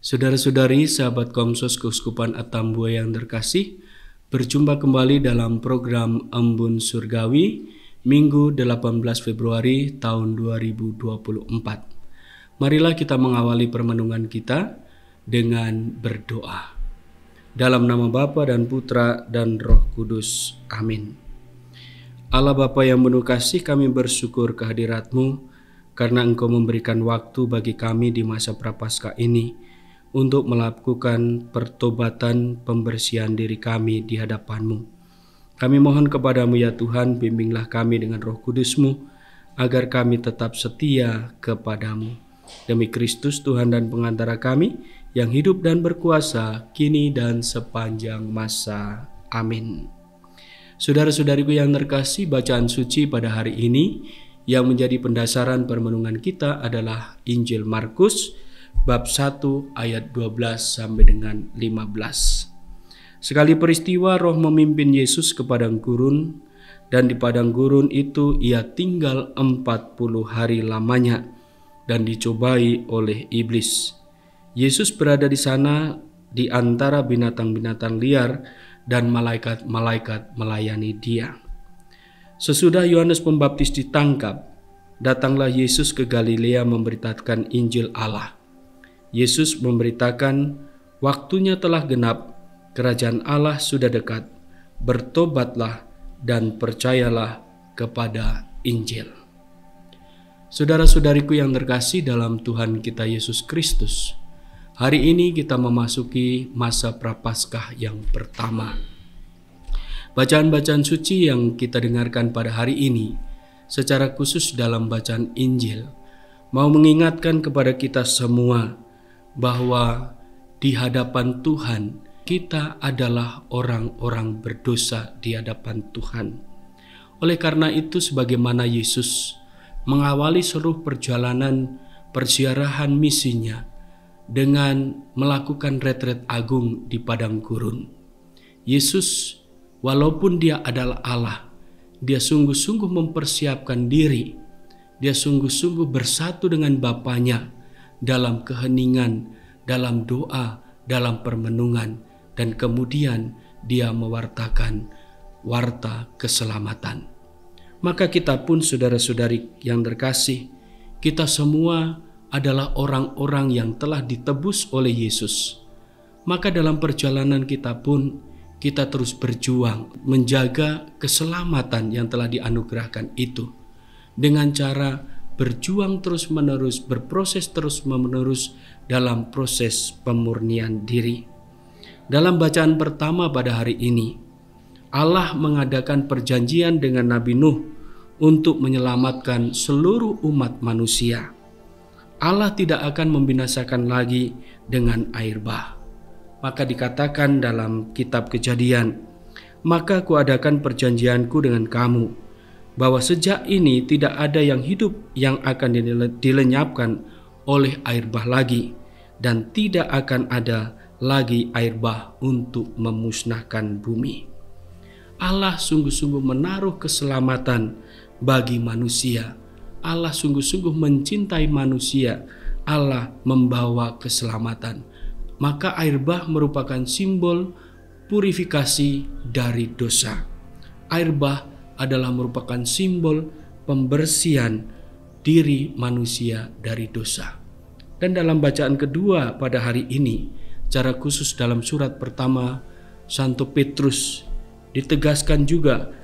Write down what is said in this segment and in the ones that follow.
Saudara-saudari, sahabat Komsos Keuskupan Atambua yang terkasih, berjumpa kembali dalam program Embun Surgawi, Minggu 18 Februari tahun 2024. Marilah kita mengawali permenungan kita dengan berdoa. Dalam nama Bapa dan Putra dan Roh Kudus. Amin. Allah Bapa yang penuh kasih, kami bersyukur kehadirat-Mu karena Engkau memberikan waktu bagi kami di masa Prapaskah ini untuk melakukan pertobatan pembersihan diri kami di hadapan-Mu. Kami mohon kepada-Mu ya Tuhan, bimbinglah kami dengan Roh Kudus-Mu agar kami tetap setia kepada-Mu. Demi Kristus Tuhan dan pengantara kami yang hidup dan berkuasa kini dan sepanjang masa. Amin. Saudara-saudariku yang terkasih, bacaan suci pada hari ini yang menjadi pendasaran permenungan kita adalah Injil Markus bab 1 ayat 12 sampai dengan 15. Sekali peristiwa Roh memimpin Yesus ke padang gurun, dan di padang gurun itu ia tinggal 40 hari lamanya dan dicobai oleh iblis. Yesus berada di sana di antara binatang-binatang liar dan malaikat-malaikat melayani dia. Sesudah Yohanes Pembaptis ditangkap, datanglah Yesus ke Galilea memberitakan Injil Allah. Yesus memberitakan, waktunya telah genap, kerajaan Allah sudah dekat, bertobatlah dan percayalah kepada Injil. Saudara-saudariku yang terkasih dalam Tuhan kita Yesus Kristus, hari ini kita memasuki masa Prapaskah yang pertama. Bacaan-bacaan suci yang kita dengarkan pada hari ini, secara khusus dalam bacaan Injil, mau mengingatkan kepada kita semua bahwa di hadapan Tuhan kita adalah orang-orang berdosa di hadapan Tuhan. Oleh karena itu, sebagaimana Yesus mengawali seluruh perjalanan perziarahan misinya dengan melakukan retret agung di padang gurun, Yesus walaupun dia adalah Allah, dia sungguh-sungguh mempersiapkan diri, dia sungguh-sungguh bersatu dengan Bapanya dalam keheningan, dalam doa, dalam permenungan, dan kemudian dia mewartakan warta keselamatan. Maka kita pun saudara-saudari yang terkasih, kita semua adalah orang-orang yang telah ditebus oleh Yesus. Maka dalam perjalanan kita pun kita terus berjuang menjaga keselamatan yang telah dianugerahkan itu dengan cara berjuang terus-menerus, berproses terus-menerus dalam proses pemurnian diri. Dalam bacaan pertama pada hari ini, Allah mengadakan perjanjian dengan Nabi Nuh untuk menyelamatkan seluruh umat manusia. Allah tidak akan membinasakan lagi dengan air bah. Maka dikatakan dalam kitab Kejadian, maka kuadakan perjanjianku dengan kamu, bahwa sejak ini tidak ada yang hidup yang akan dilenyapkan oleh air bah lagi, dan tidak akan ada lagi air bah untuk memusnahkan bumi. Allah sungguh-sungguh menaruh keselamatan bagi manusia. Allah sungguh-sungguh mencintai manusia. Allah membawa keselamatan. Maka air bah merupakan simbol purifikasi dari dosa. Air bah adalah merupakan simbol pembersihan diri manusia dari dosa. Dan dalam bacaan kedua pada hari ini, secara khusus dalam surat pertama Santo Petrus, ditegaskan juga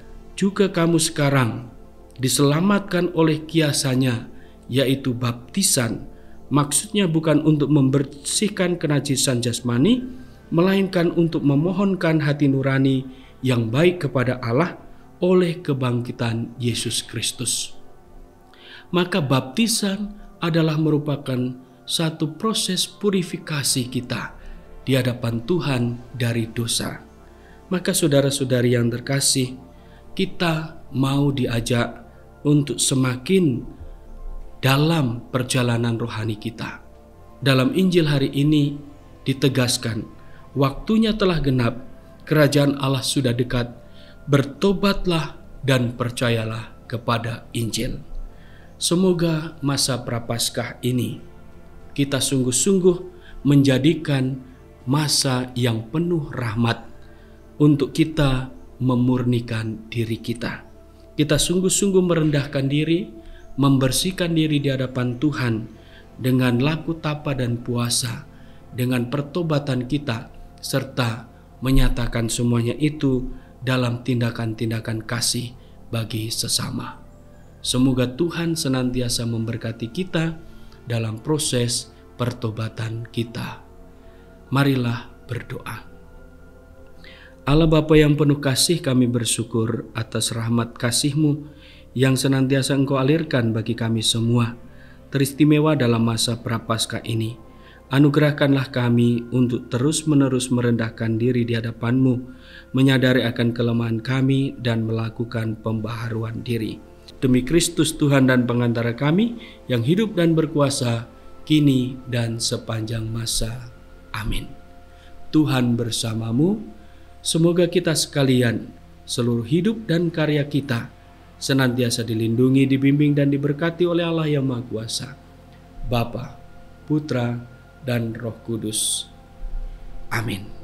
kamu sekarang diselamatkan oleh kiasannya, yaitu baptisan. Maksudnya bukan untuk membersihkan kenajisan jasmani, melainkan untuk memohonkan hati nurani yang baik kepada Allah oleh kebangkitan Yesus Kristus. Maka baptisan adalah merupakan satu proses purifikasi kita di hadapan Tuhan dari dosa. Maka saudara-saudari yang terkasih, kita mau diajak untuk semakin dalam perjalanan rohani kita. Dalam Injil hari ini ditegaskan, waktunya telah genap, kerajaan Allah sudah dekat, bertobatlah dan percayalah kepada Injil. Semoga masa Prapaskah ini kita sungguh-sungguh menjadikan masa yang penuh rahmat untuk kita memurnikan diri kita. Kita sungguh-sungguh merendahkan diri, membersihkan diri di hadapan Tuhan dengan laku tapa dan puasa, dengan pertobatan kita, serta menyatakan semuanya itu dalam tindakan-tindakan kasih bagi sesama. Semoga Tuhan senantiasa memberkati kita dalam proses pertobatan kita. Marilah berdoa. Allah Bapa yang penuh kasih, kami bersyukur atas rahmat kasih-Mu yang senantiasa Engkau alirkan bagi kami semua, teristimewa dalam masa Prapaskah ini. Anugerahkanlah kami untuk terus-menerus merendahkan diri di hadapan-Mu, menyadari akan kelemahan kami dan melakukan pembaharuan diri. Demi Kristus Tuhan dan pengantara kami yang hidup dan berkuasa kini dan sepanjang masa. Amin. Tuhan bersamamu. Semoga kita sekalian, seluruh hidup dan karya kita, senantiasa dilindungi, dibimbing, dan diberkati oleh Allah yang Maha Kuasa, Bapa, Putra, dan Roh Kudus. Amin.